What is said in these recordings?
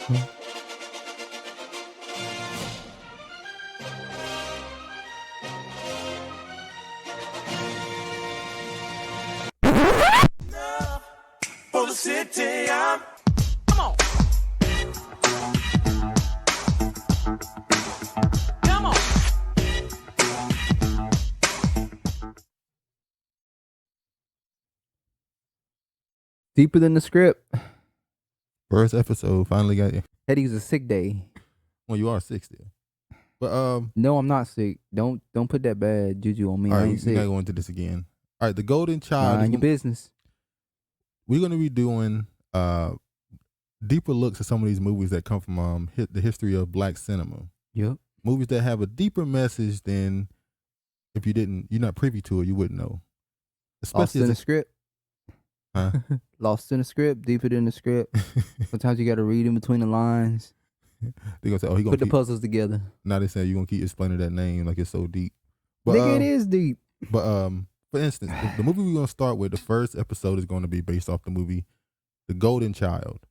For the city, come on. Come on. Deeper than the script. First episode finally got you. Eddie's a sick day. Well, you are 60. But No, I'm not sick. Don't put that bad juju on me. all I right, ain't we sick. gotta go into this again. All right, the Golden Child. Mind your business. We're gonna be doing deeper looks at some of these movies that come from the history of Black cinema. Yep. Movies that have a deeper message than if you're not privy to it, you wouldn't know. Lost in the script. Huh? Lost in the script. Deeper than the script. Sometimes you got to read in between the lines. They're gonna say, "Oh, he gonna Put the puzzles together." Now they say you're gonna keep explaining that name like it's so deep. But, Nigga, it is deep. But for instance, the movie we're gonna start with, the first episode is going to be based off the movie The Golden Child.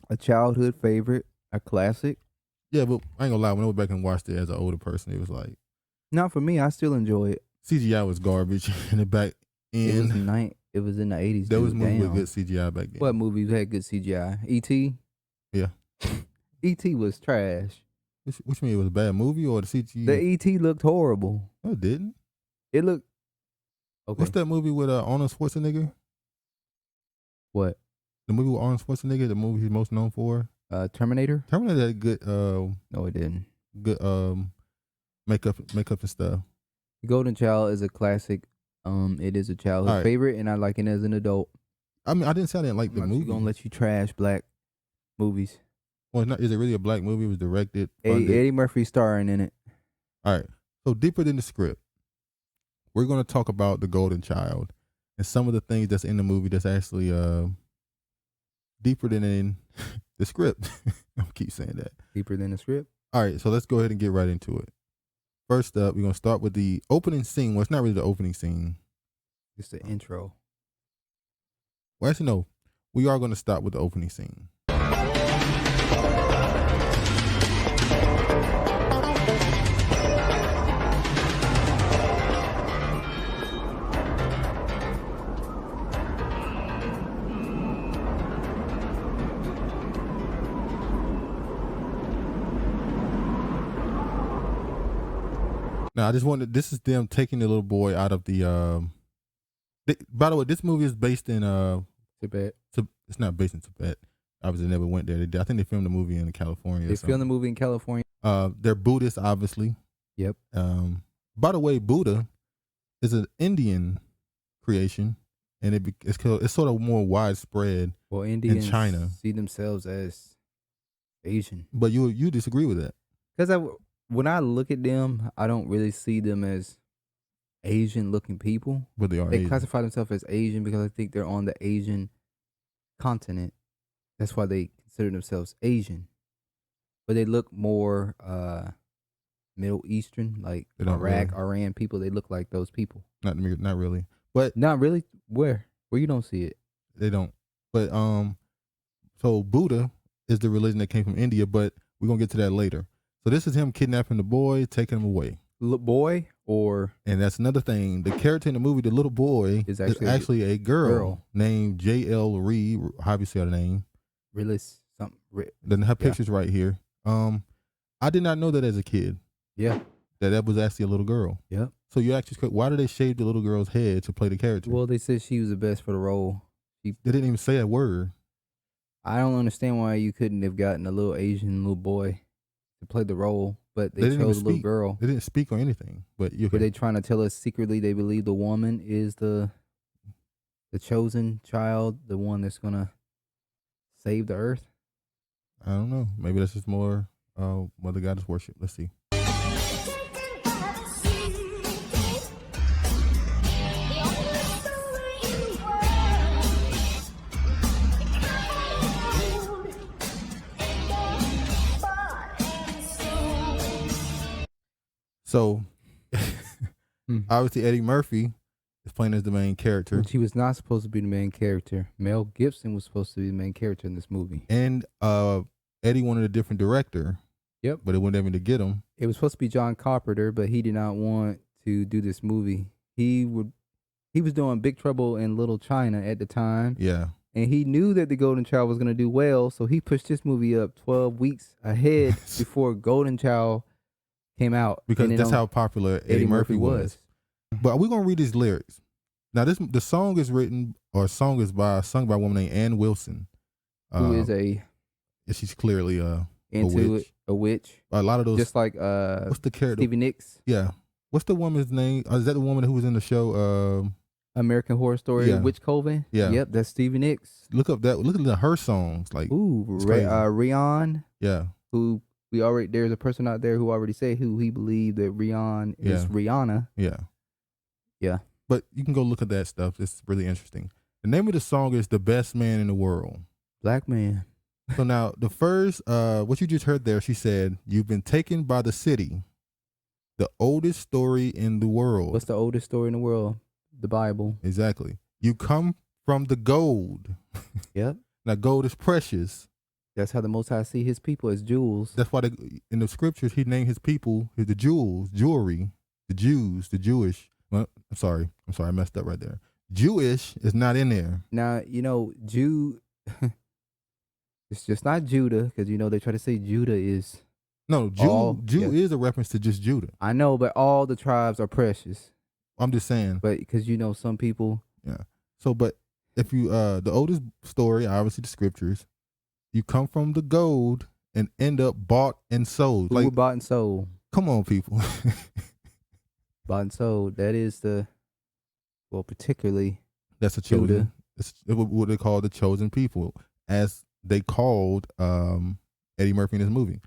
A childhood favorite, a classic. Yeah, but I ain't gonna lie. When I went back and watched it as an older person, it was like Not for me. I still enjoy it. CGI was garbage in the back end. It was in the 80s. There was movies with Damn. good CGI back then. What movies had good CGI? E.T.? Yeah. E.T. was trash. Which mean it was a bad movie or the CGI? The E.T. looked horrible. No, it didn't. It looked... Okay. What's that movie with Arnold Schwarzenegger? What? The movie with Arnold Schwarzenegger, the movie he's most known for? Terminator? Terminator had good No, it didn't. good makeup and stuff. The Golden Child is a classic. It is a childhood favorite, and I like it as an adult. I mean, I didn't say I didn't like the movie. I'm gonna let you trash black movies. Well, is it really a black movie? It was directed. Eddie Murphy starring in it. All right. So deeper than the script, we're going to talk about The Golden Child and some of the things that's in the movie that's actually deeper than in the script. I keep saying that. Deeper than the script. All right. So let's go ahead and get right into it. First up, we're going to start with the opening scene. Well, it's not really the opening scene. It's the intro. Well, actually, no. We are going to start with the opening scene. Now, I just wanted, this is them taking the little boy out of the, by the way, this movie is based in, Tibet. It's not based in Tibet. Obviously, never went there. I think they filmed the movie in California. They filmed the movie in California. They're Buddhists, obviously. Yep. By the way, Buddha is an Indian creation, and it's sort of more widespread in China. See themselves as Asian. But you disagree with that? Because when I look at them, I don't really see them as Asian-looking people. But they are. They Asian. classify themselves as Asian because I think they're on the Asian continent. That's why they consider themselves Asian. But they look more Middle Eastern, like Iraq, Iran people. They look like those people. Not really. But not really. Where you don't see it. They don't. But so Buddha is the religion that came from India, but we're gonna get to that later. So this is him kidnapping the boy, taking him away. Boy, and that's another thing. The character in the movie, the little boy, is actually a girl named J.L. Reed. How do you say her name? Realist something. Then her picture's right here. I did not know that as a kid. Yeah. That was actually a little girl. Yeah. So you actually, why did they shave the little girl's head to play the character? Well, they said she was the best for the role. They didn't even say a word. I don't understand why you couldn't have gotten a little Asian little boy to play the role, but they chose a little girl. They didn't speak or anything. But were they trying to tell us secretly they believe the woman is the chosen child, the one that's gonna save the earth? I don't know. Maybe that's just more Mother Goddess worship. Let's see. So, obviously Eddie Murphy is playing as the main character. Which he was not supposed to be the main character. Mel Gibson was supposed to be the main character in this movie. And Eddie wanted a different director. Yep. But it wouldn't able to get him. It was supposed to be John Carpenter, but he did not want to do this movie. He was doing Big Trouble in Little China at the time. Yeah. And he knew that The Golden Child was going to do well, so he pushed this movie up 12 weeks ahead before Golden Child came out. Because that's how popular Eddie Murphy was. But we're going to read his lyrics. Now, the song is sung by a woman named Ann Wilson. Who is she's clearly a witch. A lot of those. Just like what's the character? Stevie Nicks. Yeah. What's the woman's name? Is that the woman who was in the show? American Horror Story, yeah. Witch Coven. Yeah. Yep, that's Stevie Nicks. Look at her songs. Like, ooh, Rihanna. Yeah. Who there's a person out there who already said who he believed that Rihanna is Rihanna. Yeah. Yeah. But you can go look at that stuff. It's really interesting. The name of the song is The Best Man in the World. Black man. So now the first, what you just heard there, she said, "You've been taken by the city, the oldest story in the world." What's the oldest story in the world? The Bible. Exactly. You come from the gold. Yep. Now gold is precious. That's how the Most High see his people as jewels. That's why in the scriptures he named his people the jewelry, the Jews, the Jewish. Well, I'm sorry, I messed up right there. Jewish is not in there. Now Jew. It's just not Judah, because they try to say Judah is. No, Jew is a reference to just Judah. I know, but all the tribes are precious. I'm just saying. But because some people. Yeah. So, but if you the oldest story, obviously the scriptures, you come from the gold and end up bought and sold. Who were bought and sold? Come on, people. Bought and sold. That is particularly. That's a chosen. It's what they call the chosen people, as they called Eddie Murphy in this movie.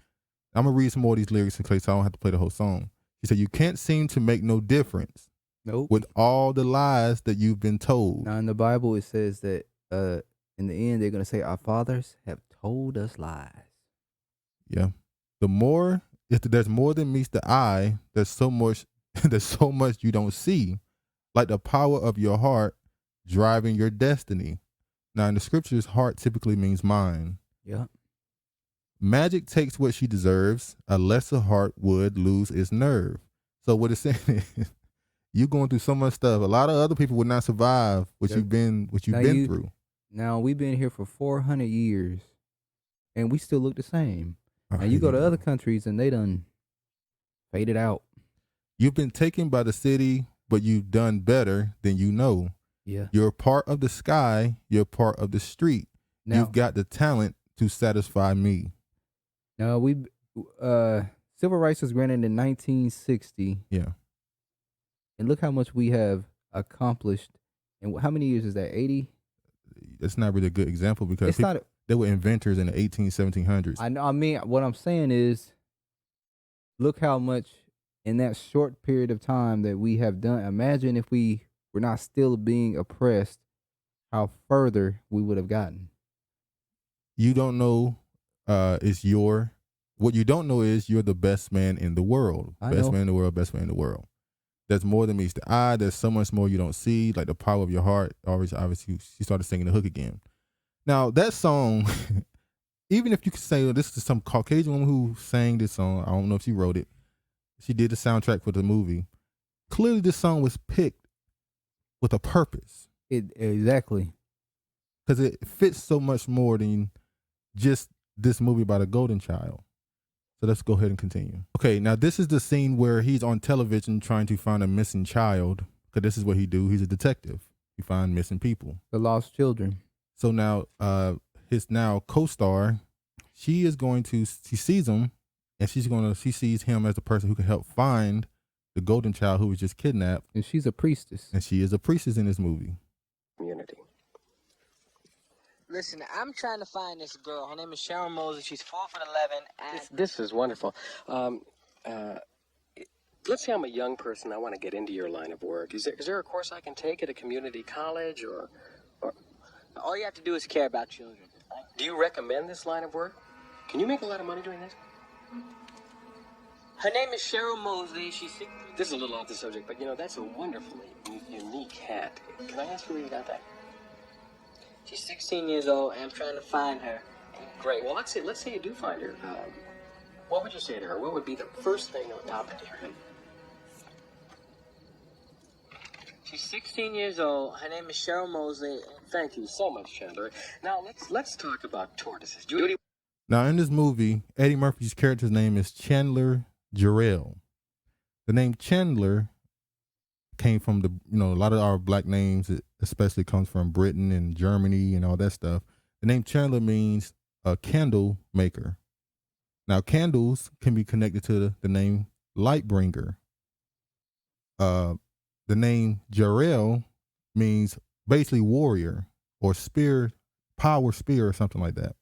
I'm gonna read some more of these lyrics in case I don't have to play the whole song. She said, "You can't seem to make no difference. Nope. With all the lies that you've been told." Now in the Bible it says that in the end they're gonna say our fathers have told us lies. Yeah. If there's more than meets the eye, there's so much you don't see, like the power of your heart driving your destiny. Now in the scriptures, heart typically means mind. Yeah. Magic takes what she deserves. A lesser heart would lose its nerve. So what it's saying is, you're going through so much stuff. A lot of other people would not survive what you've been through. Now we've been here for 400 years, and we still look the same. And you go to other countries, and they done faded out. You've been taken by the city, but you've done better than you know. Yeah. You're part of the sky. You're part of the street. Now, you've got the talent to satisfy me. Now civil rights was granted in 1960. Yeah. And look how much we have accomplished. And how many years is that? 80? That's not really a good example because they were inventors in the 1700s. I know. I mean, what I'm saying is, look how much in that short period of time that we have done. Imagine if we were not still being oppressed, how further we would have gotten. You don't know what you don't know is you're the best man in the world. Best man in the world, best man in the world. There's more than meets the eye. There's so much more you don't see, like the power of your heart. Obviously, she started singing the hook again. Now, that song, even if you could say, this is some Caucasian woman who sang this song, I don't know if she wrote it. She did the soundtrack for the movie. Clearly, this song was picked with a purpose. Exactly. Because it fits so much more than just this movie about a golden child. So let's go ahead and continue. Okay, now this is the scene where he's on television trying to find a missing child. Because this is what he do. He's a detective. He find missing people. The lost children. So now his now co-star, she sees him, and she sees him as the person who can help find the golden child who was just kidnapped. And she's a priestess. And she is a priestess in this movie. Community. Listen, I'm trying to find this girl. Her name is Sharon Moses. She's 4'11". And This is wonderful. Let's say I'm a young person. I want to get into your line of work. Is there a course I can take at a community college or? all you have to do is care about children. Do you recommend this line of work? Can you make a lot of money doing this? Her name is Cheryl Mosley. She's 16. This is a little off the subject, but that's a wonderfully unique hat. Can I ask you where you got that? She's 16 years old, and I'm trying to find her. Great. Well, let's say you do find her. What would you say to her? What would be the first thing that would pop into your head? She's 16 years old. Her name is Cheryl Mosley. Thank you so much, Chandler. Now let's talk about tortoises. Judy. Now, in this movie, Eddie Murphy's character's name is Chandler Jarrell. The name Chandler came from a lot of our black names, especially comes from Britain and Germany and all that stuff. The name Chandler means a candle maker. Now, candles can be connected to the name Lightbringer. The name Jarrell means basically warrior or spear, power spear or something like that.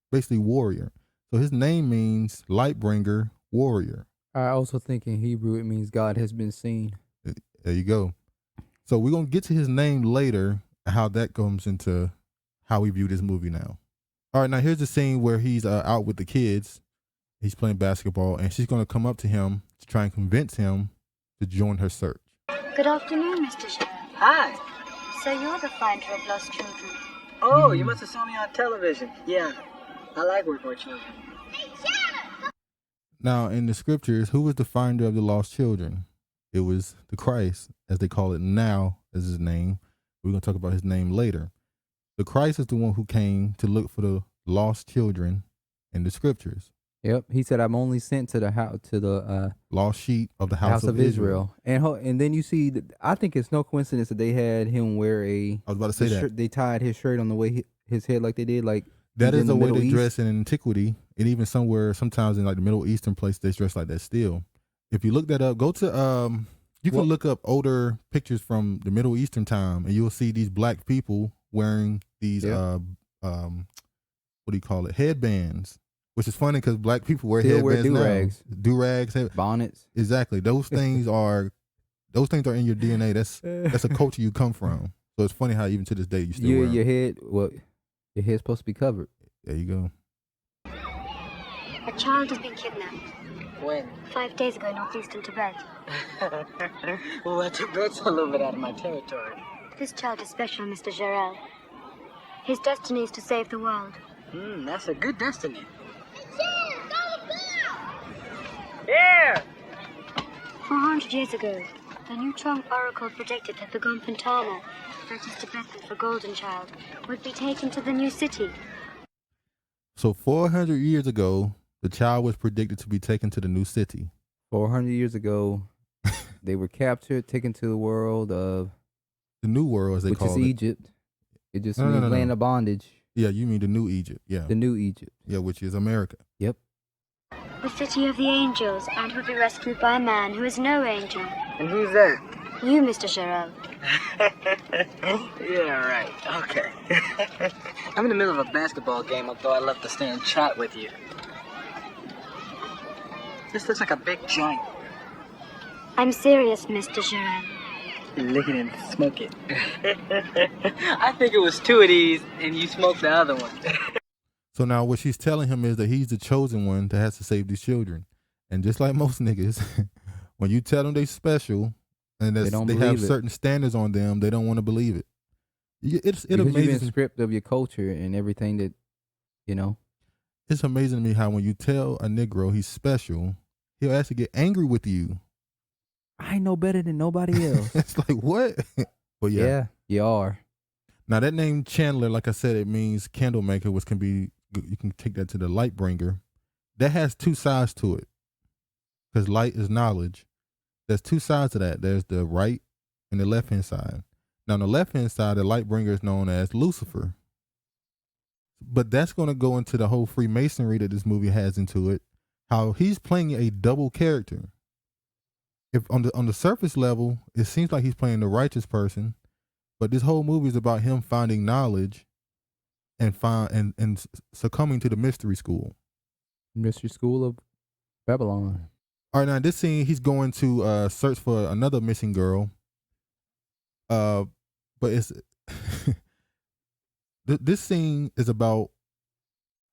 Basically warrior. So his name means Lightbringer, warrior. I also think in Hebrew it means God has been seen. There you go. So we're going to get to his name later, how that comes into how we view this movie now. All right, now here's the scene where he's out with the kids. He's playing basketball, and she's going to come up to him to try and convince him to join her search. Good afternoon, Mr. Sharon. Hi. So you're the finder of lost children. Oh, you must have saw me on television. Yeah, I like working with children. Now, in the scriptures, who was the finder of the lost children? It was the Christ, as they call it now, as his name. We're going to talk about his name later. The Christ is the one who came to look for the lost children in the scriptures. Yep, he said, "I'm only sent to the house, to the lost sheep of the house of Israel." And then you see, I think it's no coincidence that they had him wear I was about to say that. They tied his shirt on the way his head like they did, like that is the way Middle they East. dress in antiquity, and even sometimes in like the Middle Eastern place, they dress like that still. If you look that up, go to you can look up older pictures from the Middle Eastern time, and you'll see these black people wearing these what do you call it, headbands. Which is funny because black people wear headbands now. Do-rags, bonnets. Exactly. Those things are in your DNA. That's a culture you come from. So it's funny how even to this day you still wear them. Your head's supposed to be covered. There you go. A child has been kidnapped. When? 5 days ago, northeastern Tibet. Well, that Tibet's a little bit out of my territory. This child is special, Mr. Jarrell. His destiny is to save the world. That's a good destiny. Here! 400 years ago, the New Trong Oracle predicted that the Gompantana, that is Tibetan for golden child, would be taken to the new city. So 400 years ago, the child was predicted to be taken to the new city. 400 years ago, they were captured, taken to the world of the new world, as they call it, which is Egypt. It just means land of bondage. Yeah, you mean the new Egypt. Yeah, the new Egypt. Yeah, which is America. Yep. The city of the angels, and will be rescued by a man who is no angel. And who's that? You, Mr. Jarrell. Yeah, right. Okay. I'm in the middle of a basketball game, although I'd love to stay and chat with you. This looks like a big joint. I'm serious, Mr. Jarrell. Lick it and smoke it. I think it was 2 of these, and you smoked the other one. So now what she's telling him is that he's the chosen one that has to save these children. And just like most niggas, when you tell them they special and they have certain standards on them, they don't want to believe it. It amazes the script of your culture and everything that, you know. It's amazing to me how when you tell a Negro he's special, he'll actually get angry with you. I know better than nobody else. It's like, what? But yeah, you are. Now that name Chandler, like I said, it means candle maker, which can be, you can take that to the light bringer. That has 2 sides to it. Because light is knowledge. There's 2 sides to that. There's the right and the left hand side. Now on the left hand side, the light bringer is known as Lucifer. But that's going to go into the whole Freemasonry that this movie has into it. How he's playing a double character. If on the surface level, it seems like he's playing the righteous person, but this whole movie is about him finding knowledge and succumbing to the mystery school. Mystery school of Babylon. All right, now this scene, he's going to search for another missing girl. But it's this scene is about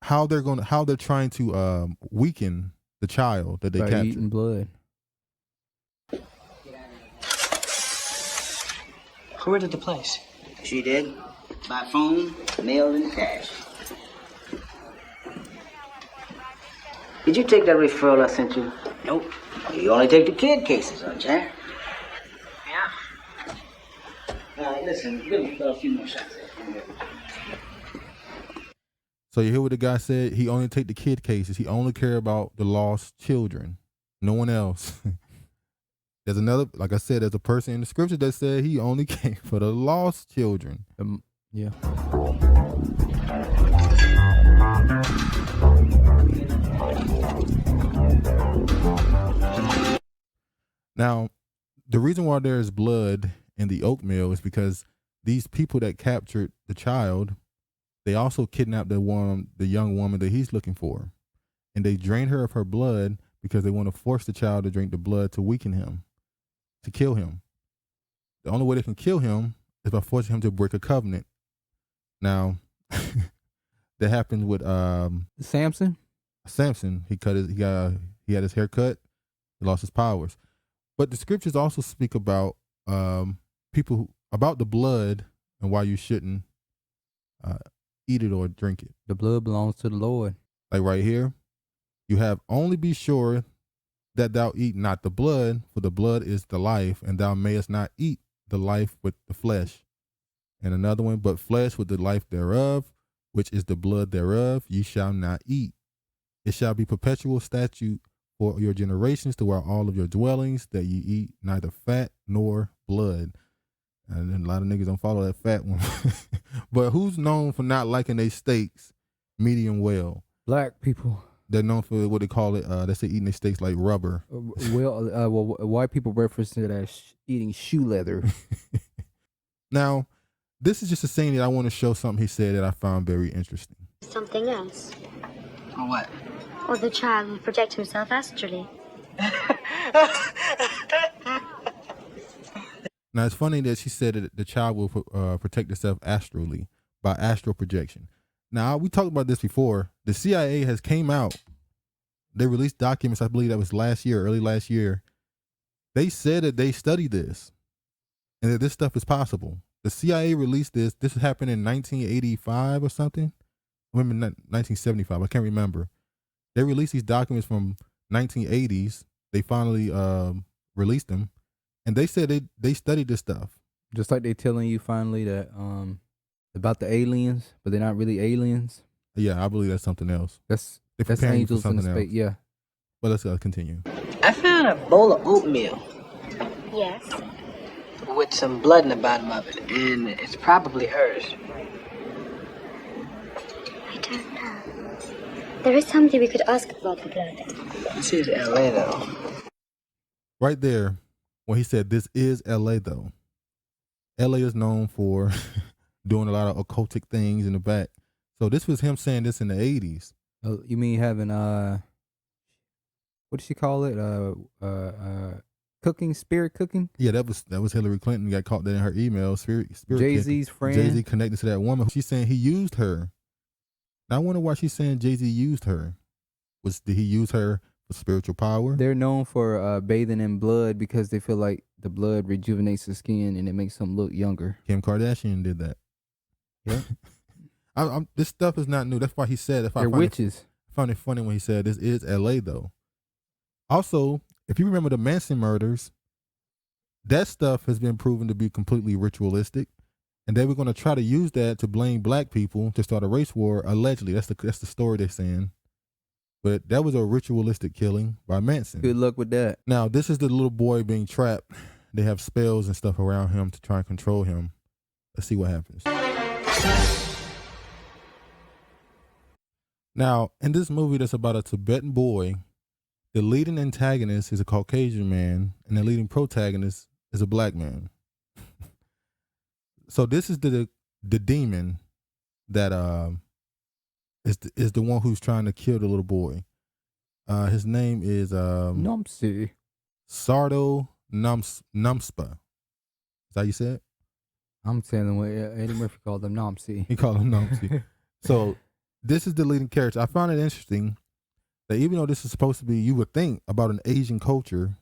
how they're trying to weaken the child that they captured. Eating blood. Who rented the place? She did. By phone, mail, and cash. Did you take that referral I sent you? Nope. You only take the kid cases, don't you? Yeah. Listen, give me a few more shots. So you hear what the guy said? He only take the kid cases. He only care about the lost children. No one else. There's another, like I said, there's a person in the scripture that said he only came for the lost children. Yeah. Now, the reason why there is blood in the oatmeal is because these people that captured the child, they also kidnapped the young woman that he's looking for. And they drain her of her blood because they want to force the child to drink the blood to weaken him, to kill him. The only way they can kill him is by forcing him to break a covenant. Now, that happened with Samson. Samson. He had his hair cut. He lost his powers. But the scriptures also speak about about the blood and why you shouldn't eat it or drink it. The blood belongs to the Lord. Like right here, you have only be sure that thou eat not the blood, for the blood is the life, and thou mayest not eat the life with the flesh. And another one, but flesh with the life thereof, which is the blood thereof, ye shall not eat. It shall be perpetual statute for your generations throughout all of your dwellings, that ye eat neither fat nor blood. And then a lot of niggas don't follow that fat one. But who's known for not liking their steaks medium well? Black people. They're known for what they call it. They say eating their steaks like rubber. Well, white people reference it as eating shoe leather. Now, this is just a scene that I want to show something he said that I found very interesting. Something else. Or what? Or the child will protect himself astrally. Now, it's funny that she said that the child will protect itself astrally by astral projection. Now, we talked about this before. The CIA has came out. They released documents, I believe that was early last year. They said that they studied this and that this stuff is possible. The CIA released this. This happened in 1985 or something. Maybe 1975. I can't remember. They released these documents from 1980s. They finally released them. And they said they studied this stuff. Just like they telling you finally that about the aliens, but they're not really aliens. Yeah, I believe that's something else. That's preparing you for angels in something space. else. Yeah. But let's continue. I found a bowl of oatmeal Yes. with some blood in the bottom of it, and it's probably hers. I don't know. There is something we could ask about the blood. This is LA, though. Right there, when he said this is LA, though. LA is known for doing a lot of occultic things in the back. So this was him saying this in the 80s. You mean having what did she call it? Cooking, spirit cooking? Yeah, that was Hillary Clinton got caught that in her email. Spirit Jay-Z's friend. Jay-Z connected to that woman. She's saying he used her. Now I wonder why she's saying Jay-Z used her. Did he use her for spiritual power? They're known for bathing in blood because they feel like the blood rejuvenates the skin and it makes them look younger. Kim Kardashian did that. Yeah. This stuff is not new. That's why he said. They're witches. I found it funny when he said this is LA, though. Also, if you remember the Manson murders, that stuff has been proven to be completely ritualistic. And they were going to try to use that to blame black people to start a race war, allegedly. That's the story they're saying. But that was a ritualistic killing by Manson. Good luck with that. Now, this is the little boy being trapped. They have spells and stuff around him to try and control him. Let's see what happens. Now, in this movie that's about a Tibetan boy, the leading antagonist is a Caucasian man, and the leading protagonist is a black man. So this is the demon that is the one who's trying to kill the little boy. His name is Numspa. Sardo Numspa. Is that how you say it? I'm telling what Eddie Murphy called them Numspa. He called him Numspa. So this is the leading character. I found it interesting that even though this is supposed to be, you would think, about an Asian culture,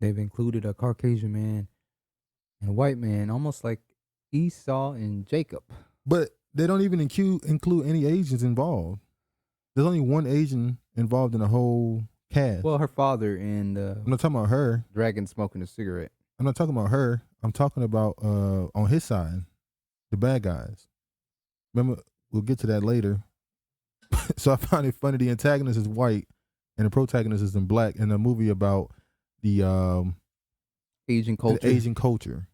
they've included a Caucasian man and a white man, almost like Esau and Jacob. But they don't even include any Asians involved. There's only one Asian involved in the whole cast. Well, her father and I'm not talking about her. dragon smoking a cigarette. I'm not talking about her. I'm talking about on his side, the bad guys. Remember, we'll get to that later. So I find it funny. The antagonist is white, and the protagonist is in black. In a movie about the Asian culture. the Asian culture.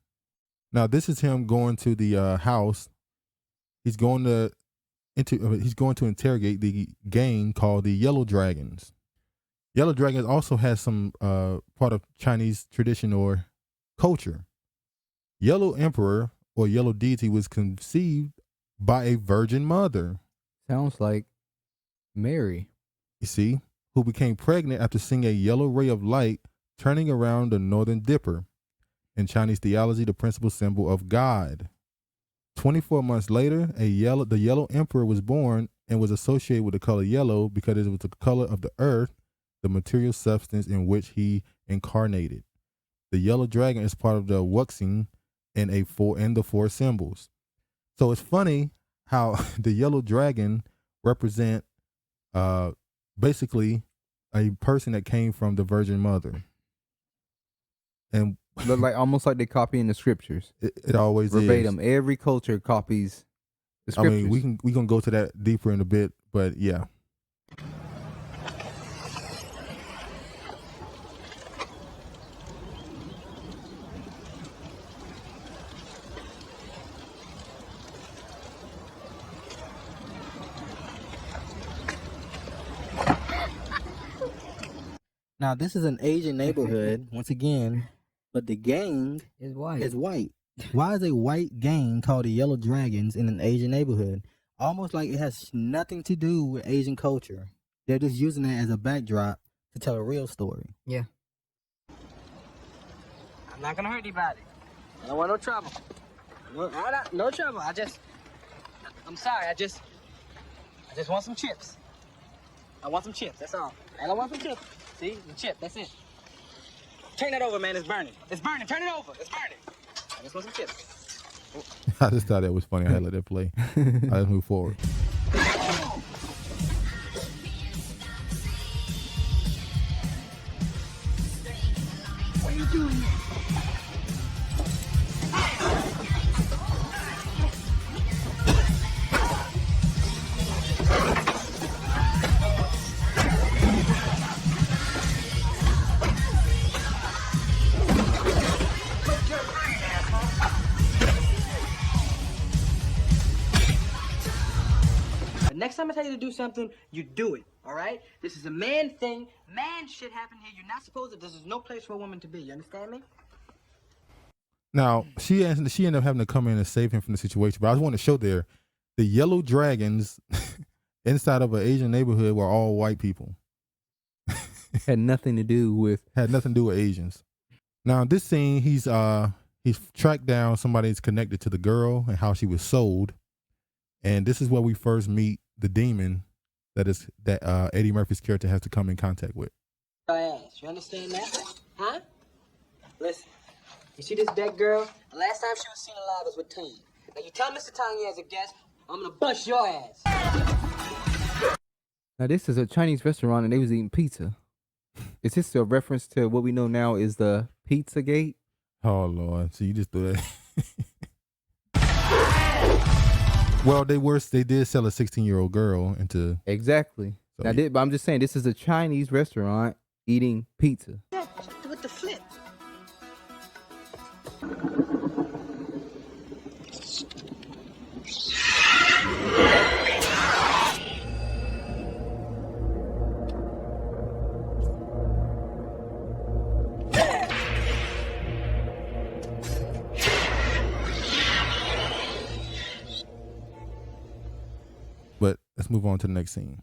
Now this is him going to the house. He's going to interrogate the gang called the Yellow Dragons. Yellow Dragons also has some part of Chinese tradition or culture. Yellow Emperor or Yellow Deity was conceived by a virgin mother. Sounds like Mary. You see, who became pregnant after seeing a yellow ray of light turning around the Northern Dipper. In Chinese theology, the principal symbol of God. 24 months later, the Yellow Emperor was born and was associated with the color yellow because it was the color of the earth, the material substance in which he incarnated. The yellow dragon is part of the Wuxing and the four symbols. So it's funny how the yellow dragon represent basically a person that came from the Virgin Mother. And Look like almost like they copying the scriptures. it always Verbatim. is. Every culture copies the I scriptures. mean, we can go to that deeper in a bit, but yeah. Now, this is an Asian neighborhood, once again, but the gang It's white. is white. Why is a white gang called the Yellow Dragons in an Asian neighborhood? Almost like it has nothing to do with Asian culture. They're just using it as a backdrop to tell a real story. Yeah. I'm not gonna hurt anybody. I don't want no trouble. No trouble. I'm sorry. I just want some chips. I want some chips. That's all. I don't want some chips. See, the chip. That's it. Turn that over, man. It's burning. It's burning. Turn it over. It's burning. I just want some chips. I just thought that was funny. I had to let that play. Let's move forward. What are you doing? But next time I tell you to do something, you do it. All right? This is a man thing. Man shit happen here. You're not supposed to. This is no place for a woman to be. You understand me? Now, she ended up having to come in and save him from the situation. But I just want to show there, the Yellow Dragons inside of an Asian neighborhood were all white people. Had nothing to do with Had nothing to do with Asians. Now, this scene, he's tracked down somebody that's connected to the girl and how she was sold. And this is where we first meet the demon that Eddie Murphy's character has to come in contact with. Ass. You understand that? Huh? Listen. You see this dead girl? The last time she was seen alive was with Tong. Now you tell Mr. Tong he has a guest, I'm gonna bust your ass. Now this is a Chinese restaurant and they was eating pizza. Is this a reference to what we know now is the Pizza Gate? Oh Lord! So you just threw that. Well, they did sell a 16-year-old girl into. Exactly. So Now, but I'm just saying this is a Chinese restaurant eating pizza. With the flip. But let's move on to the next scene.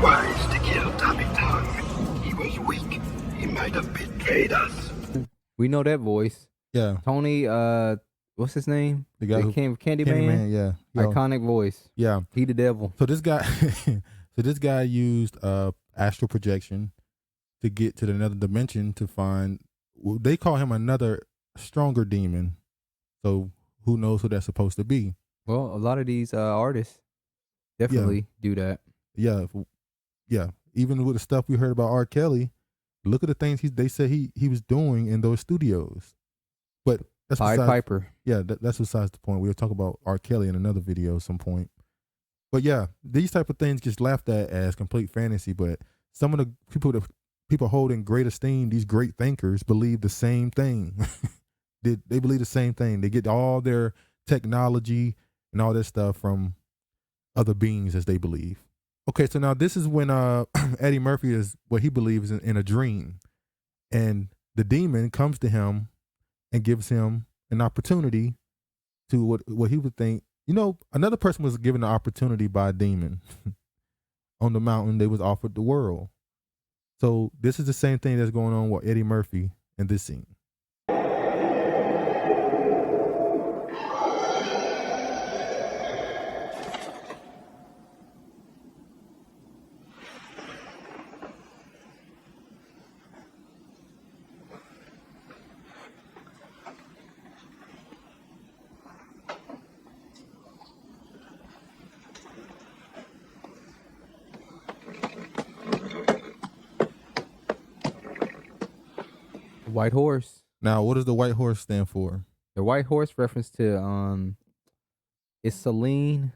Wise to kill Tibetan. He was weak. He might have betrayed us. We know that voice. Yeah, Tony, what's his name? the guy who came Candyman. Candyman. Yeah, Yo, Iconic voice. yeah. He the devil. So this guy, used astral projection to get to another dimension to find. Well, they call him another stronger demon. So who knows who that's supposed to be? Well, a lot of these artists definitely do that. Yeah, yeah. Even with the stuff we heard about R. Kelly, look at the things they said he was doing in those studios. But that's Pied Piper. Yeah, that's besides the point. We'll talk about R. Kelly in another video at some point. But yeah, these type of things get laughed at as complete fantasy. But some of the people hold in great esteem, these great thinkers, believe the same thing. They believe the same thing. They get all their technology and all this stuff from other beings, as they believe. Okay, so now this is when Eddie Murphy is what he believes in a dream, and the demon comes to him and gives him an opportunity to what he would think. You know, another person was given the opportunity by a demon on the mountain. They was offered the world. So this is the same thing that's going on with Eddie Murphy in this scene. White horse. Now, what does the white horse stand for? The white horse reference to it's Celine.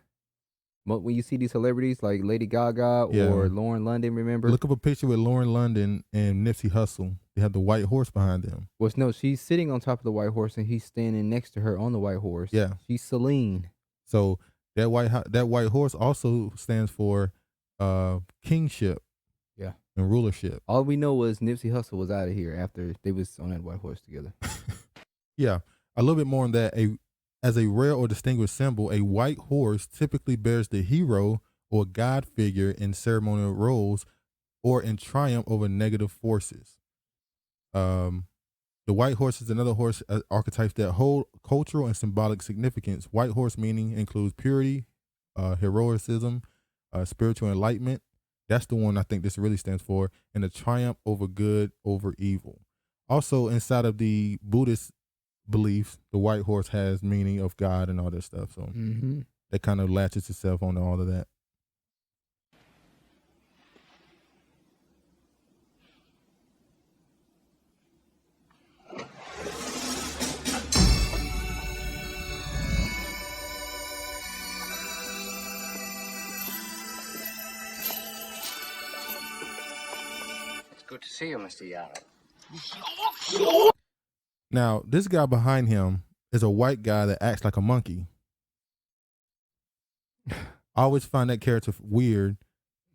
When you see these celebrities like Lady Gaga or Lauren London, remember? Look up a picture with Lauren London and Nipsey Hussle. They have the white horse behind them. Well, no, she's sitting on top of the white horse and he's standing next to her on the white horse. Yeah, she's Celine. So that white horse also stands for kingship. Yeah, and rulership. All we know was Nipsey Hussle was out of here after they was on that white horse together. Yeah, a little bit more on that. As a rare or distinguished symbol, a white horse typically bears the hero or god figure in ceremonial roles or in triumph over negative forces. The white horse is another horse archetype that hold cultural and symbolic significance. White horse meaning includes purity, heroism, spiritual enlightenment. That's the one I think this really stands for, and the triumph over good over evil. Also, inside of the Buddhist beliefs, the white horse has meaning of God and all that stuff. So that kind of latches itself onto all of that. Good to see you, Mr. Yarrow. Now, this guy behind him is a white guy that acts like a monkey. I always find that character weird.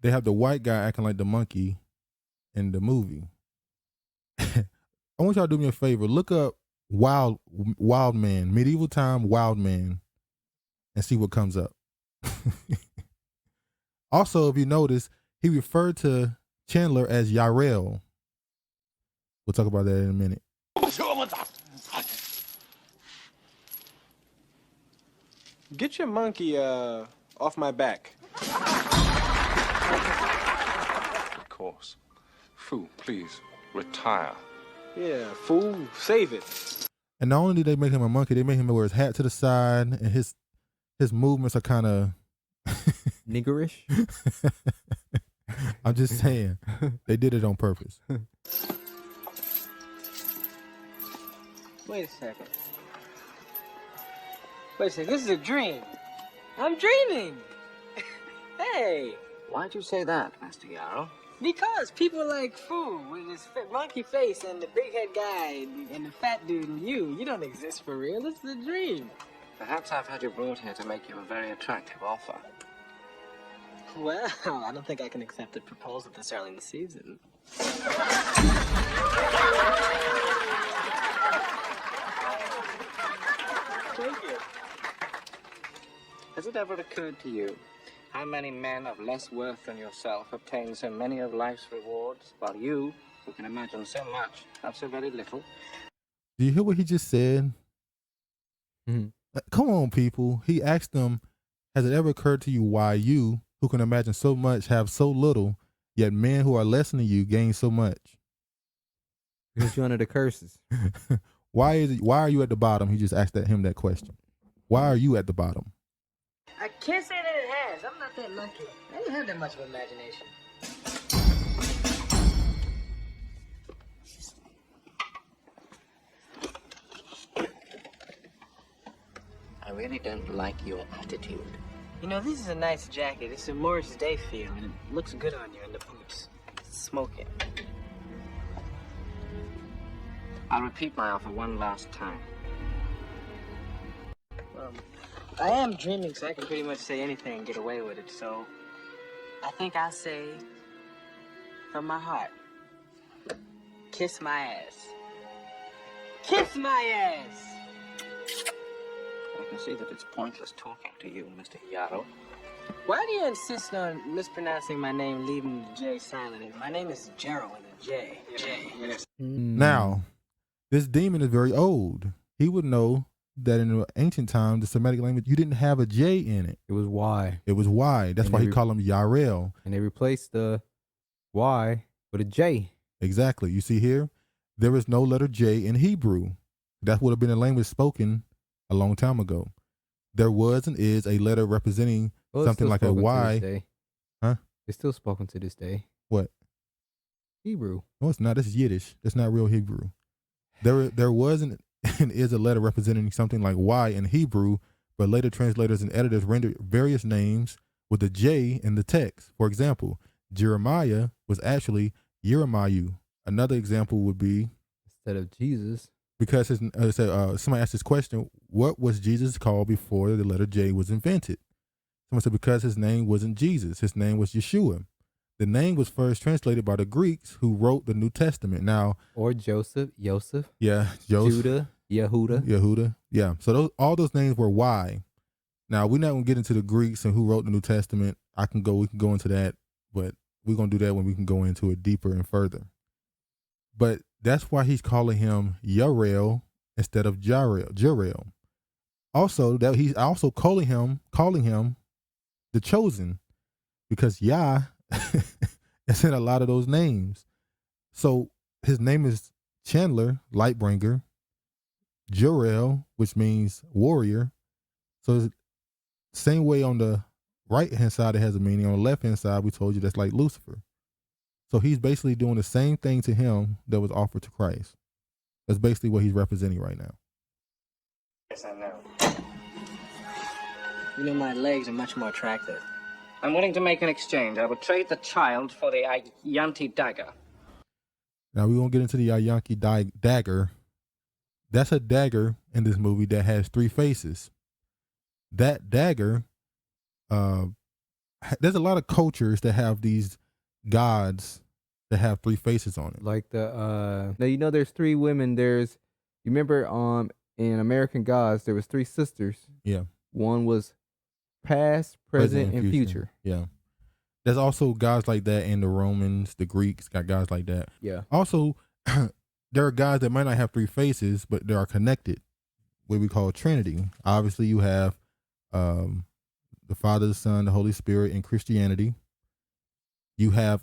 They have the white guy acting like the monkey in the movie. I want y'all to do me a favor. Look up Wild Man, medieval time Wild Man, and see what comes up. Also, if you notice, he referred to Chandler as Yarrell. We'll talk about that in a minute. Get your monkey off my back. Of course. Fu, please, retire. Yeah, fool, save it. And not only did they make him a monkey, they made him wear his hat to the side, and his movements are kind of niggerish. I'm just saying, they did it on purpose. Wait a second. This is a dream. I'm dreaming. Hey. Why'd you say that, Master Yarrow? Because people like Fu with his monkey face and the big head guy and the fat dude and you don't exist for real. It's a dream. Perhaps I've had you brought here to make you a very attractive offer. Well, I don't think I can accept a proposal this early in the season. Thank you. Has it ever occurred to you how many men of less worth than yourself obtain so many of life's rewards, while you, who can imagine so much, have so very little? Do you hear what he just said? Come on, people. He asked them, has it ever occurred to you why you, who can imagine so much, have so little, yet men who are less than you gain so much? Because you're under the curses. Why are you at the bottom? He just asked him that question. Why are you at the bottom? I can't say that it has. I'm not that lucky. I don't have that much of imagination. I really don't like your attitude. You know, this is a nice jacket. It's a Morris Day feel, and it looks good on you in the boots. Smoking. I'll repeat my offer one last time. I am dreaming, so I can pretty much say anything and get away with it, so I think I'll say from my heart, kiss my ass. Kiss my ass! I can see that it's pointless talking to you, Mr. Yarrow. Why do you insist on mispronouncing my name, leaving the J silent? My name is Jero with a J. Now, this demon is very old. He would know that in the ancient time, the Semitic language, you didn't have a J in it. It was Y. It was Y. That's why he called him Yarel. And they replaced the Y with a J. Exactly. You see here, there is no letter J in Hebrew. That would have been a language spoken a long time ago. There was and is a letter representing something like a Y. Huh? It's still spoken to this day. What? Hebrew. No, it's not. This is Yiddish. That's not real Hebrew. There was and is a letter representing something like Y in Hebrew, but later translators and editors rendered various names with a J in the text. For example, Jeremiah was actually Yeremiah. Another example would be instead of Jesus, because somebody asked this question: what was Jesus called before the letter J was invented? Someone said because his name wasn't Jesus, his name was Yeshua. The name was first translated by the Greeks who wrote the New Testament. Now, or Joseph. Yeah, Judah, Yehuda. Yeah. So all those names were Y. Now we're not gonna get into the Greeks and who wrote the New Testament. We can go into that, but we're gonna do that when we can go into it deeper and further. But that's why he's calling him Yarel instead of Jarel. Also, that he's also calling him the chosen, because Yah is in a lot of those names. So his name is Chandler, Lightbringer, Jarel, which means warrior. So same way on the right hand side it has a meaning. On the left hand side, we told you that's like Lucifer. So he's basically doing the same thing to him that was offered to Christ. That's basically what he's representing right now. Yes, I know. You know, my legs are much more attractive. I'm willing to make an exchange. I will trade the child for the Yanti dagger. Now we're going to get into the Yanti dagger. That's a dagger in this movie that has 3 faces. That dagger, there's a lot of cultures that have these gods that have 3 faces on it. Like now there's 3 women. You remember in American Gods there was 3 sisters. Yeah. One was past, present, and future. Yeah. There's also gods like that in the Romans, the Greeks got gods like that. Yeah. Also, there are gods that might not have 3 faces, but they are connected, what we call Trinity. Obviously, you have the Father, the Son, the Holy Spirit in Christianity. You have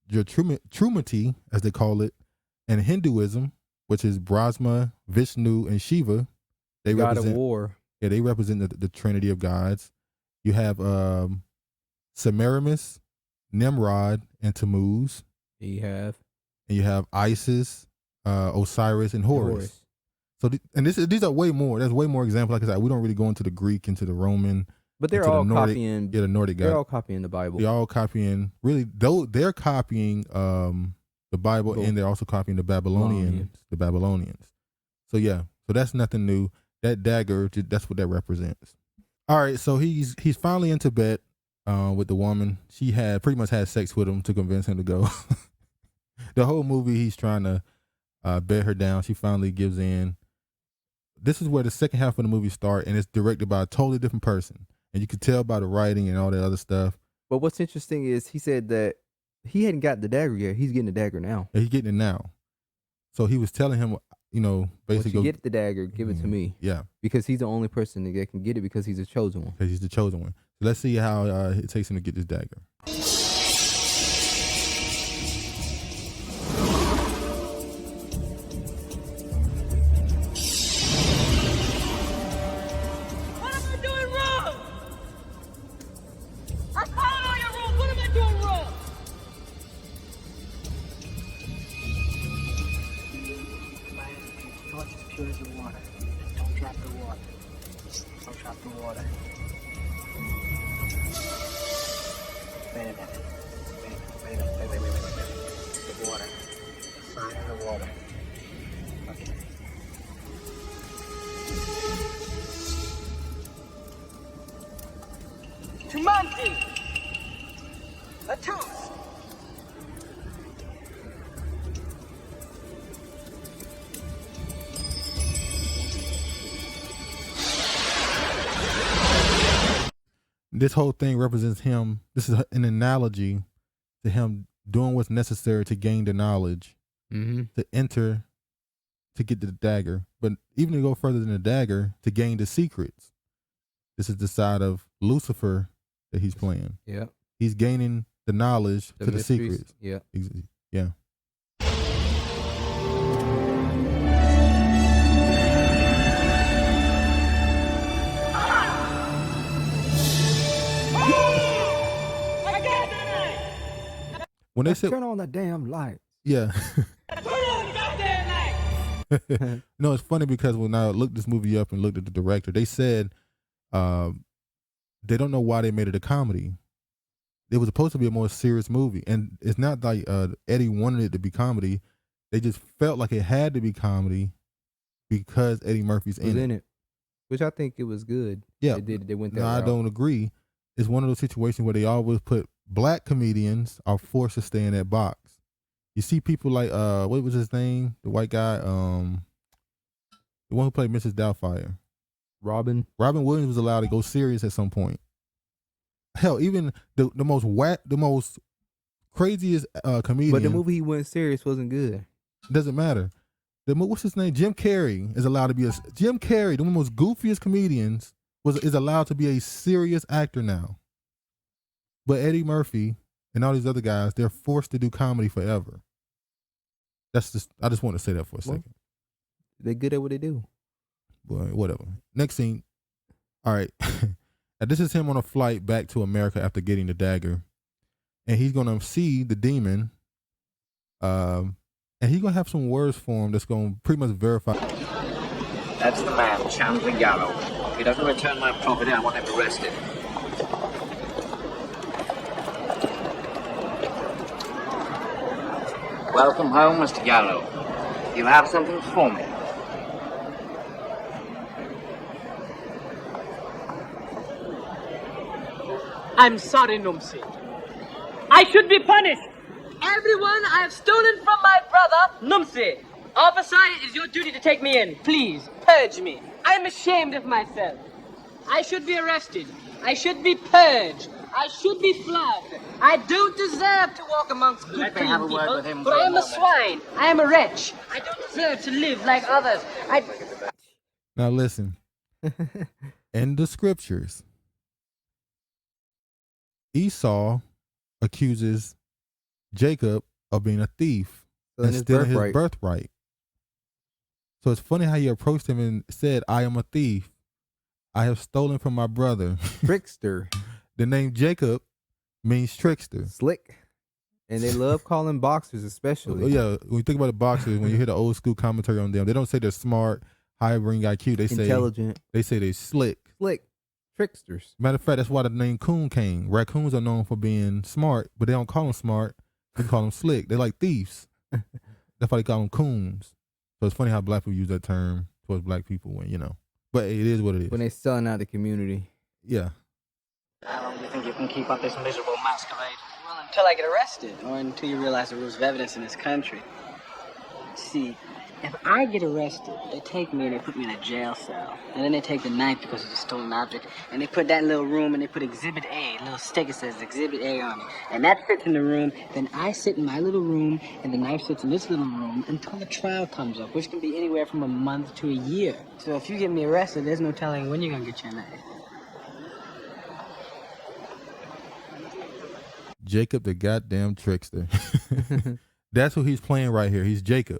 your Trinity, as they call it, in Hinduism, which is Brahma, Vishnu, and Shiva. They God represent of War. Yeah, they represent the Trinity of gods. You have Semiramis, Nimrod, and Tammuz. You have Isis, Osiris, and Horus. So these are way more. There's way more examples. Like I said, we don't really go into the Greek, into the Roman, but they're all copying. Yeah, the Nordic God. They're all copying the Bible. They're all copying. Really, though they're copying the Bible, and they're also copying the Babylonians. The Babylonians. So yeah, so that's nothing new. That dagger, that's what that represents. All right, so he's finally in Tibet with the woman. She had pretty much had sex with him to convince him to go. The whole movie, he's trying to bear her down. She finally gives in. This is where the second half of the movie starts, and it's directed by a totally different person. And you could tell by the writing and all that other stuff. But what's interesting is he said that he hadn't got the dagger yet. He's getting the dagger now. Yeah, he's getting it now. So he was telling him, basically, once you get the dagger, give it to me. Yeah. Because he's the only person that can get it because he's a chosen one. Because he's the chosen one. So let's see how it takes him to get this dagger. Where's the water? Don't drop the water. Don't drop the water. Wait a minute. Wait. The water. Sign in the water. Okay. Tumanti! A toast! This whole thing represents him. This is an analogy to him doing what's necessary to gain the knowledge, to enter, to get to the dagger. But even to go further than the dagger, to gain the secrets. This is the side of Lucifer that he's playing. Yeah. He's gaining the knowledge to the mysteries. secrets. Yeah. Yeah. When they said turn on the damn light. Yeah. No, it's funny because when I looked this movie up and looked at the director, they said they don't know why they made it a comedy. It was supposed to be a more serious movie, and it's not like Eddie wanted it to be comedy. They just felt like it had to be comedy because Eddie Murphy's in it, which I think it was good. Yeah, they went that no, route. I don't agree. It's one of those situations where they always put black comedians are forced to stay in that box. You see people like what was his name? The white guy, the one who played Mrs. Doubtfire. Robin Williams was allowed to go serious at some point. Hell, even the most craziest comedian. But the movie he went serious wasn't good. Doesn't matter. What's his name? Jim Carrey is allowed to be Jim Carrey, the one of the most goofiest comedians, is allowed to be a serious actor now. But Eddie Murphy and all these other guys, they're forced to do comedy forever. That's just, I just want to say that for a second. They're good at what they do. But whatever. Next scene. All right. Now, this is him on a flight back to America after getting the dagger. And he's going to see the demon. And he's going to have some words for him that's going to pretty much verify. That's the man, Chandler Yarrow. If he doesn't return my property, I want him arrested. Welcome home, Mr. Yarrow. You have something for me. I'm sorry, Numspa. I should be punished. Everyone I have stolen from my brother, Numspa. Officer, it is your duty to take me in. Please, purge me. I am ashamed of myself. I should be arrested. I should be purged. I should be flogged. I don't deserve to walk amongst good Let me have a word people, with him but for I a am a moment. swine. I am a wretch. I don't deserve to live like others. Now listen. In the scriptures, Esau accuses Jacob of being a thief and stealing his birthright. So it's funny how he approached him and said, I am a thief. I have stolen from my brother. Trickster. The name Jacob means trickster. Slick. And they love calling boxers especially. Oh, yeah, when you think about the boxers, when you hear the old school commentary on them, they don't say they're smart, high ring IQ. They say intelligent. They say they're slick. Slick. Tricksters. Matter of fact, that's why the name Coon came. Raccoons are known for being smart, but they don't call them smart. They call them slick. They're like thieves. That's why they call them coons. So it's funny how black people use that term towards black people when, but it is what it is. When they're selling out the community. Yeah. How long do you think you can keep up this miserable masquerade? Well, until I get arrested, or until you realize the rules of evidence in this country. See, if I get arrested, they take me and they put me in a jail cell. And then they take the knife because it's a stolen object, and they put that in a little room and they put Exhibit A, a little stick that says Exhibit A on it. And that fits in the room, then I sit in my little room, and the knife sits in this little room until the trial comes up, which can be anywhere from a month to a year. So if you get me arrested, there's no telling when you're gonna get your knife. Jacob the goddamn trickster. That's who he's playing right here. He's Jacob.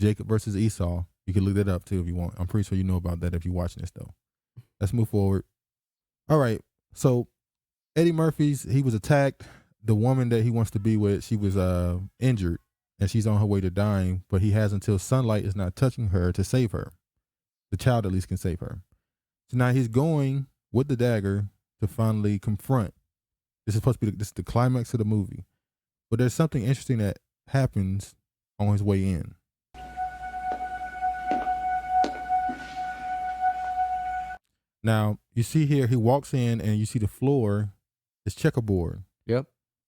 Jacob versus Esau. You can look that up too if you want. I'm pretty sure you know about that if you're watching this though. Let's move forward. All right. So Eddie Murphy's, he was attacked. The woman that he wants to be with, she was injured and she's on her way to dying, but he has until sunlight is not touching her to save her. The child at least can save her. So now he's going with the dagger to finally confront. This is supposed to be this is the climax of the movie. But there's something interesting that happens on his way in. Now, you see here, he walks in and you see the floor is checkerboard. Yep.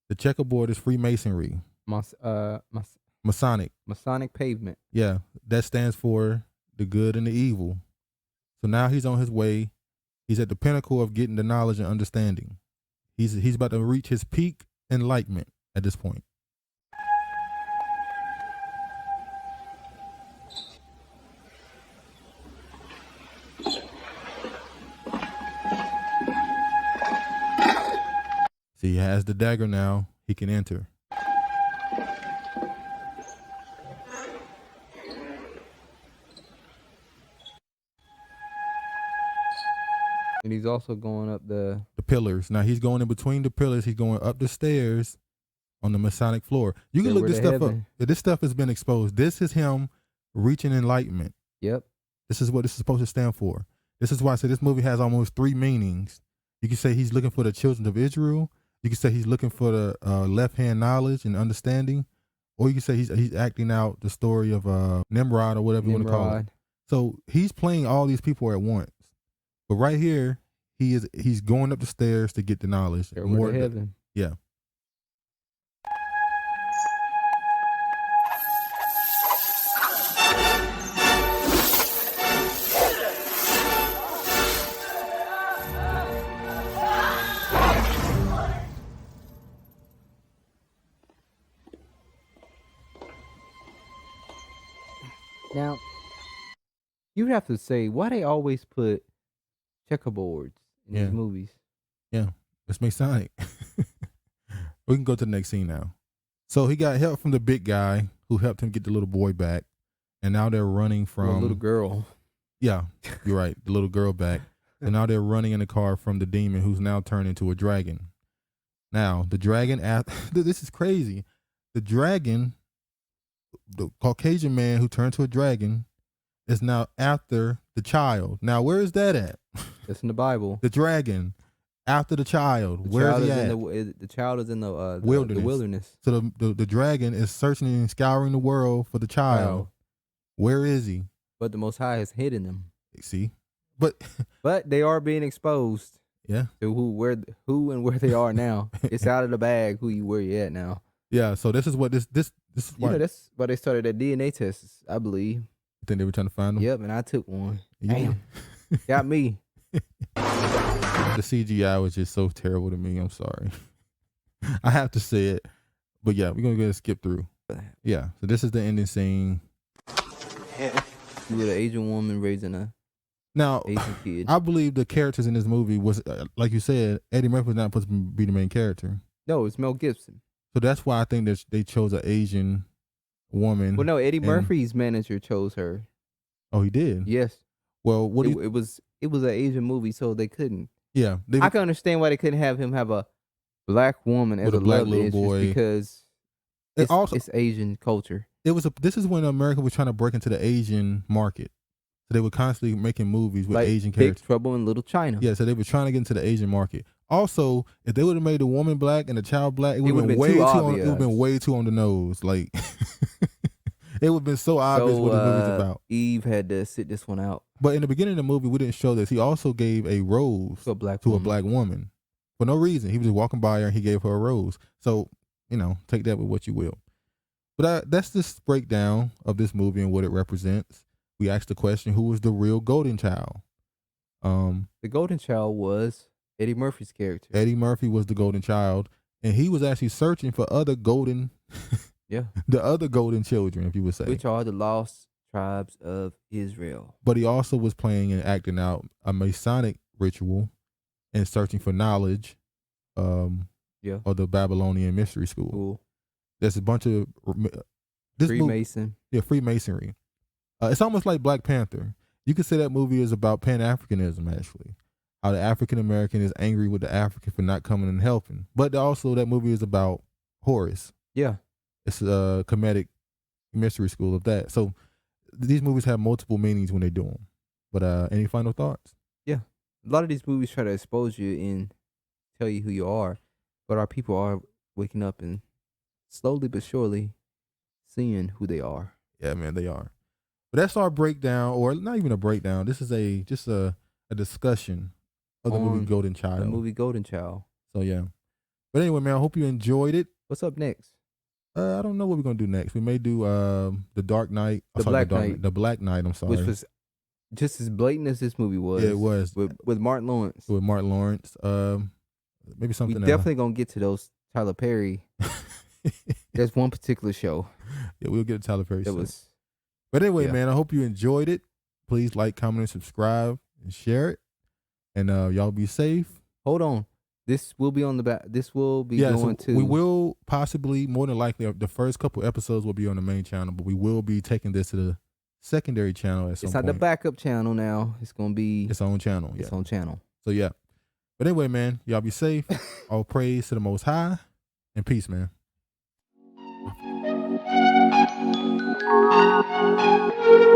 The checkerboard is Freemasonry. Masonic. Masonic pavement. Yeah, that stands for the good and the evil. So now he's on his way. He's at the pinnacle of getting the knowledge and understanding. He's about to reach his peak enlightenment at this point. See, he has the dagger now. He can enter. And he's also going up the pillars. Now he's going in between the pillars. He's going up the stairs on the Masonic floor. You can look this stuff up. This stuff has been exposed. This is him reaching enlightenment. Yep. This is what this is supposed to stand for. This is why I say this movie has almost 3 meanings. You can say he's looking for the children of Israel. You can say he's looking for the left-hand knowledge and understanding. Or you can say he's acting out the story of Nimrod or whatever you want to call it. So he's playing all these people at once. But right here, he's going up the stairs to get the knowledge. More to heaven. Yeah. Now, you have to say why they always put checkerboards in these movies. Yeah, it's Masonic. We can go to the next scene now. So he got help from the big guy who helped him get the little boy back, and now they're running from the little girl. Yeah, you're right, the little girl back, and now they're running in the car from the demon who's now turned into a dragon. Now the dragon, this is crazy. The dragon, the Caucasian man who turned to a dragon, is now after the child. Now, where is that at? It's in the Bible. The dragon after the child. Where is he at? The child is in the wilderness. The wilderness. So the dragon is searching and scouring the world for the child. Wow. Where is he? But the Most High has hidden them. See, but they are being exposed. Yeah. To who and where they are now. It's out of the bag. Where you at now? Yeah. So this is what this is. Why that's why they started that DNA tests, I believe. You think they were trying to find them? Yep, and I took one. Yeah. Damn. Got me. The CGI was just so terrible to me. I'm sorry. I have to say it. But yeah, we're going to go ahead and skip through. Yeah. So this is the ending scene. With an Asian woman raising a Asian kid. I believe the characters in this movie was, like you said, Eddie Murphy was not supposed to be the main character. No, it's Mel Gibson. So that's why I think that they chose an Asian woman. Well, no, Eddie Murphy's manager chose her. Oh, he did? Yes. Well, it was an Asian movie, so they couldn't. Yeah, I can understand why they couldn't have him have a black woman as with a black love little interest boy because it's Asian culture. This is when America was trying to break into the Asian market, so they were constantly making movies with like Asian characters. Big Trouble in Little China. Yeah, so they were trying to get into the Asian market. Also, if they would have made the woman black and the child black, it would have been way too on the nose. Like it would have been so obvious what the movie's about. Eve had to sit this one out. But in the beginning of the movie, we didn't show this. He also gave a rose to a black woman for no reason. He was just walking by her and he gave her a rose. So, take that with what you will. But that's this breakdown of this movie and what it represents. We asked the question, who was the real golden child? The golden child was Eddie Murphy's character. Eddie Murphy was the golden child, and he was actually searching for other golden, the other golden children, if you would say, which are the lost tribes of Israel. But he also was playing and acting out a Masonic ritual and searching for knowledge, of the Babylonian mystery school. Cool. There's a bunch of Freemasonry. It's almost like Black Panther. You could say that movie is about Pan-Africanism, actually. How the African American is angry with the African for not coming and helping. But also that movie is about Horus. Yeah. It's a comedic mystery school of that. So these movies have multiple meanings when they do them. But any final thoughts? Yeah. A lot of these movies try to expose you and tell you who you are, but our people are waking up and slowly but surely seeing who they are. Yeah, man, they are. But that's our breakdown, or not even a breakdown. This is just a discussion of the movie On Golden Child. The movie Golden Child. So yeah. But anyway, man, I hope you enjoyed it. What's up next? I don't know what we're gonna do next. We may do the Dark Knight. The Black Knight. The Black Knight. I'm sorry. Which was just as blatant as this movie was. Yeah, it was with Martin Lawrence. With Martin Lawrence. Maybe something. We definitely gonna get to those Tyler Perry. There's one particular show. Yeah, we'll get to Tyler Perry. That was. But anyway, man, I hope you enjoyed it. Please like, comment, and subscribe, and share it. And y'all be safe. Hold on. This will be on the back. This will be going to. We will possibly, more than likely, the first couple episodes will be on the main channel, but we will be taking this to the secondary channel at some point. It's not the backup channel now. It's going to be its own channel. Its own channel. So, yeah. But anyway, man, y'all be safe. All praise to the Most High. And peace, man. Thank you.